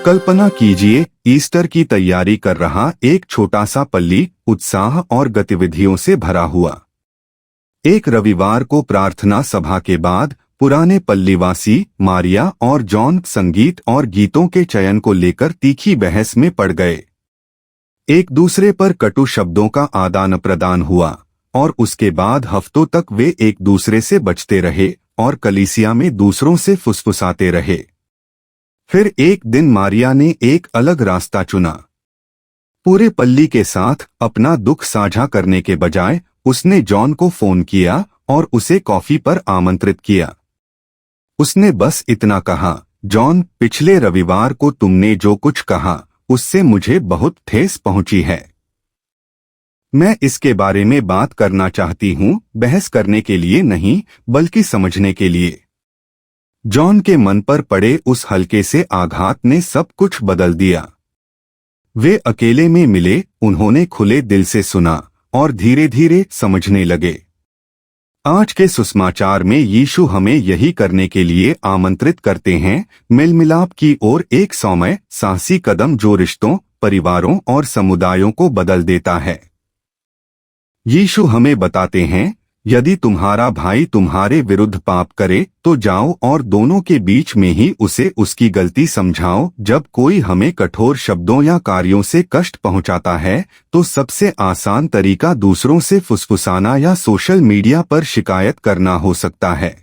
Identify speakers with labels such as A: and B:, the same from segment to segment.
A: कल्पना कीजिए, ईस्टर की तैयारी कर रहा एक छोटा सा पल्ली उत्साह और गतिविधियों से भरा हुआ। एक रविवार को प्रार्थना सभा के बाद पुराने पल्लीवासी मारिया और जॉन संगीत और गीतों के चयन को लेकर तीखी बहस में पड़ गए। एक दूसरे पर कटु शब्दों का आदान प्रदान हुआ और उसके बाद हफ्तों तक वे एक दूसरे से बचते रहे और कलीसिया में दूसरों से फुसफुसाते रहे। फिर एक दिन मारिया ने एक अलग रास्ता चुना। पूरे पल्ली के साथ अपना दुख साझा करने के बजाय उसने जॉन को फोन किया और उसे कॉफी पर आमंत्रित किया। उसने बस इतना कहा, जॉन, पिछले रविवार को तुमने जो कुछ कहा उससे मुझे बहुत ठेस पहुंची है। मैं इसके बारे में बात करना चाहती हूं, बहस करने के लिए नहीं बल्कि समझने के लिए। जॉन के मन पर पड़े उस हल्के से आघात ने सब कुछ बदल दिया। वे अकेले में मिले, उन्होंने खुले दिल से सुना और धीरे धीरे समझने लगे। आज के सुसमाचार में यीशु हमें यही करने के लिए आमंत्रित करते हैं, मेलमिलाप की ओर एक सौम्य साहसी कदम जो रिश्तों, परिवारों और समुदायों को बदल देता है। यीशु हमें बताते हैं, यदि तुम्हारा भाई तुम्हारे विरुद्ध पाप करे तो जाओ और दोनों के बीच में ही उसे उसकी गलती समझाओ। जब कोई हमें कठोर शब्दों या कार्यों से कष्ट पहुंचाता है तो सबसे आसान तरीका दूसरों से फुसफुसाना या सोशल मीडिया पर शिकायत करना हो सकता है।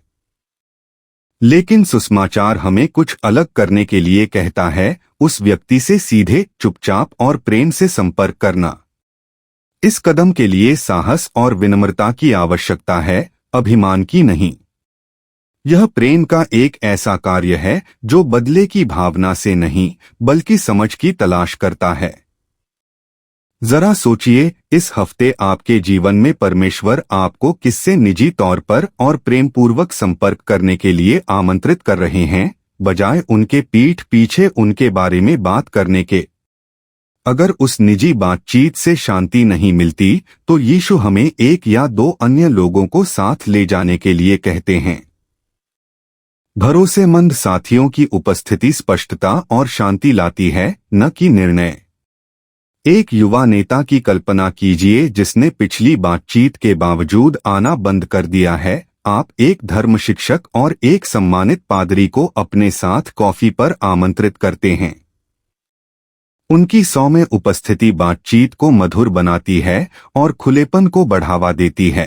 A: लेकिन सुसमाचार हमें कुछ अलग करने के लिए कहता है, उस व्यक्ति से सीधे, चुपचाप और प्रेम से संपर्क करना। इस कदम के लिए साहस और विनम्रता की आवश्यकता है, अभिमान की नहीं। यह प्रेम का एक ऐसा कार्य है जो बदले की भावना से नहीं बल्कि समझ की तलाश करता है। जरा सोचिए, इस हफ्ते आपके जीवन में परमेश्वर आपको किससे निजी तौर पर और प्रेमपूर्वक संपर्क करने के लिए आमंत्रित कर रहे हैं, बजाय उनके पीठ पीछे उनके बारे में बात करने के। अगर उस निजी बातचीत से शांति नहीं मिलती तो यीशु हमें एक या दो अन्य लोगों को साथ ले जाने के लिए कहते हैं। भरोसेमंद साथियों की उपस्थिति स्पष्टता और शांति लाती है, न कि निर्णय। एक युवा नेता की कल्पना कीजिए जिसने पिछली बातचीत के बावजूद आना बंद कर दिया है। आप एक धर्म शिक्षक और एक सम्मानित पादरी को अपने साथ कॉफी पर आमंत्रित करते हैं। उनकी सौम्य उपस्थिति बातचीत को मधुर बनाती है और खुलेपन को बढ़ावा देती है।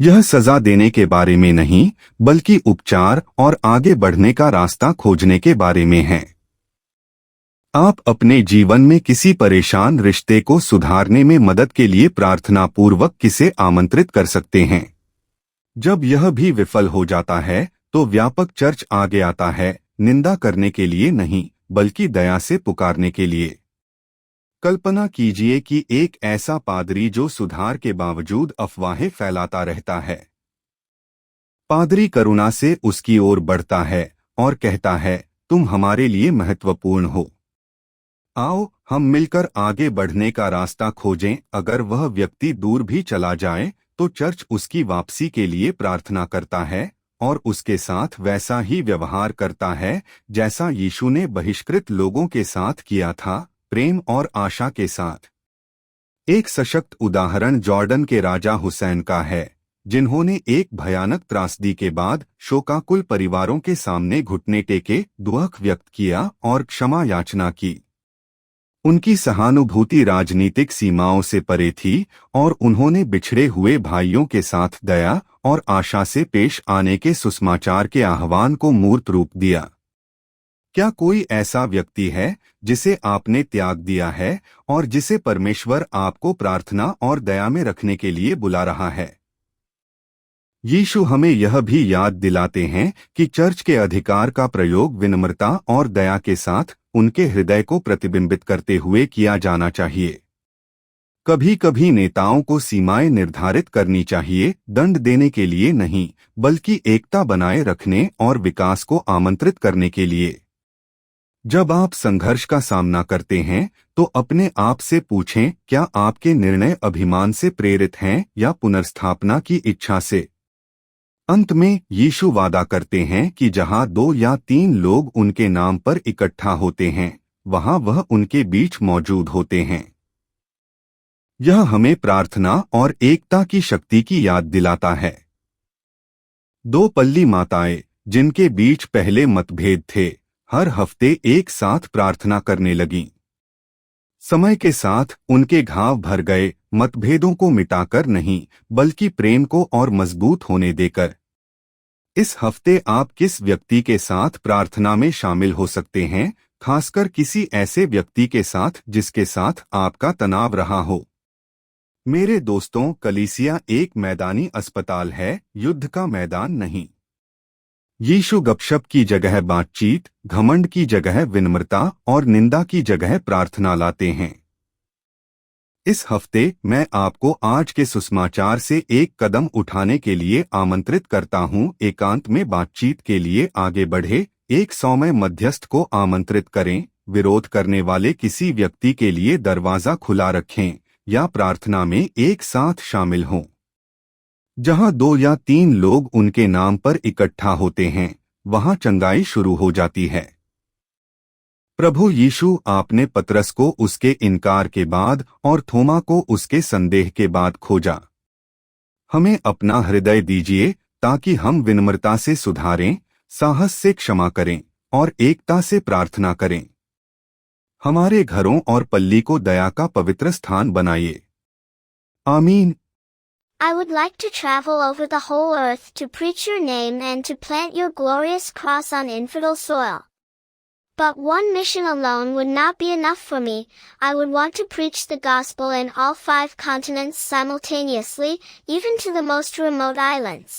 A: यह सजा देने के बारे में नहीं बल्कि उपचार और आगे बढ़ने का रास्ता खोजने के बारे में है। आप अपने जीवन में किसी परेशान रिश्ते को सुधारने में मदद के लिए प्रार्थना पूर्वक किसे आमंत्रित कर सकते हैं। जब यह भी विफल हो जाता है तो व्यापक चर्च आगे आता है, निंदा करने के लिए नहीं बल्कि दया से पुकारने के लिए। कल्पना कीजिए कि एक ऐसा पादरी जो सुधार के बावजूद अफवाहें फैलाता रहता है। पादरी करुणा से उसकी ओर बढ़ता है और कहता है, तुम हमारे लिए महत्वपूर्ण हो। आओ हम मिलकर आगे बढ़ने का रास्ता खोजें। अगर वह व्यक्ति दूर भी चला जाए तो चर्च उसकी वापसी के लिए प्रार्थना करता है और उसके साथ वैसा ही व्यवहार करता है जैसा यीशु ने बहिष्कृत लोगों के साथ किया था, प्रेम और आशा के साथ। एक सशक्त उदाहरण जॉर्डन के राजा हुसैन का है, जिन्होंने एक भयानक त्रासदी के बाद शोकाकुल परिवारों के सामने घुटने टेके, दुख व्यक्त किया और क्षमा याचना की। उनकी सहानुभूति राजनीतिक सीमाओं से परे थी और उन्होंने बिछड़े हुए भाइयों के साथ दया और आशा से पेश आने के सुसमाचार के आह्वान को मूर्त रूप दिया। क्या कोई ऐसा व्यक्ति है जिसे आपने त्याग दिया है और जिसे परमेश्वर आपको प्रार्थना और दया में रखने के लिए बुला रहा है? यीशु हमें यह भी याद दिलाते हैं कि चर्च के अधिकार का प्रयोग विनम्रता और दया के साथ उनके हृदय को प्रतिबिंबित करते हुए किया जाना चाहिए। कभी कभी नेताओं को सीमाएं निर्धारित करनी चाहिए, दंड देने के लिए नहीं बल्कि एकता बनाए रखने और विकास को आमंत्रित करने के लिए। जब आप संघर्ष का सामना करते हैं तो अपने आप से पूछें, क्या आपके निर्णय अभिमान से प्रेरित हैं या पुनर्स्थापना की इच्छा से? अंत में यीशु वादा करते हैं कि जहां 2 या 3 लोग उनके नाम पर इकट्ठा होते हैं, वहां वह उनके बीच मौजूद होते हैं। यह हमें प्रार्थना और एकता की शक्ति की याद दिलाता है। 2 पल्ली माताएं, जिनके बीच पहले मतभेद थे, हर हफ्ते एक साथ प्रार्थना करने लगीं। समय के साथ उनके घाव भर गए, मतभेदों को मिटाकर नहीं, बल्कि प्रेम को और मजबूत होने देकर। इस हफ्ते आप किस व्यक्ति के साथ प्रार्थना में शामिल हो सकते हैं, खासकर किसी ऐसे व्यक्ति के साथ जिसके साथ आपका तनाव रहा हो? मेरे दोस्तों, कलीसिया एक मैदानी अस्पताल है, युद्ध का मैदान नहीं। यीशु गपशप की जगह बातचीत, घमंड की जगह विनम्रता और निंदा की जगह प्रार्थना लाते हैं। इस हफ्ते मैं आपको आज के सुसमाचार से एक कदम उठाने के लिए आमंत्रित करता हूं। एकांत में बातचीत के लिए आगे बढ़े, एक सौम्य मध्यस्थ को आमंत्रित करें, विरोध करने वाले किसी व्यक्ति के लिए दरवाजा खुला रखें, या प्रार्थना में एक साथ शामिल हों। जहां 2 या 3 लोग उनके नाम पर इकट्ठा होते हैं, वहां चंगाई शुरू हो जाती है। प्रभु यीशु, आपने पतरस को उसके इनकार के बाद और थोमा को उसके संदेह के बाद खोजा। हमें अपना हृदय दीजिए ताकि हम विनम्रता से सुधारें, साहस से क्षमा करें और एकता से प्रार्थना करें। हमारे घरों और पल्ली को दया का पवित्र स्थान बनाइए। आमीन।
B: I would like to travel over the whole earth to preach your name and to plant your glorious cross on infidel soil. But one mission alone would not be enough for me. I would want to preach the gospel in all 5 continents simultaneously, even to the most remote islands.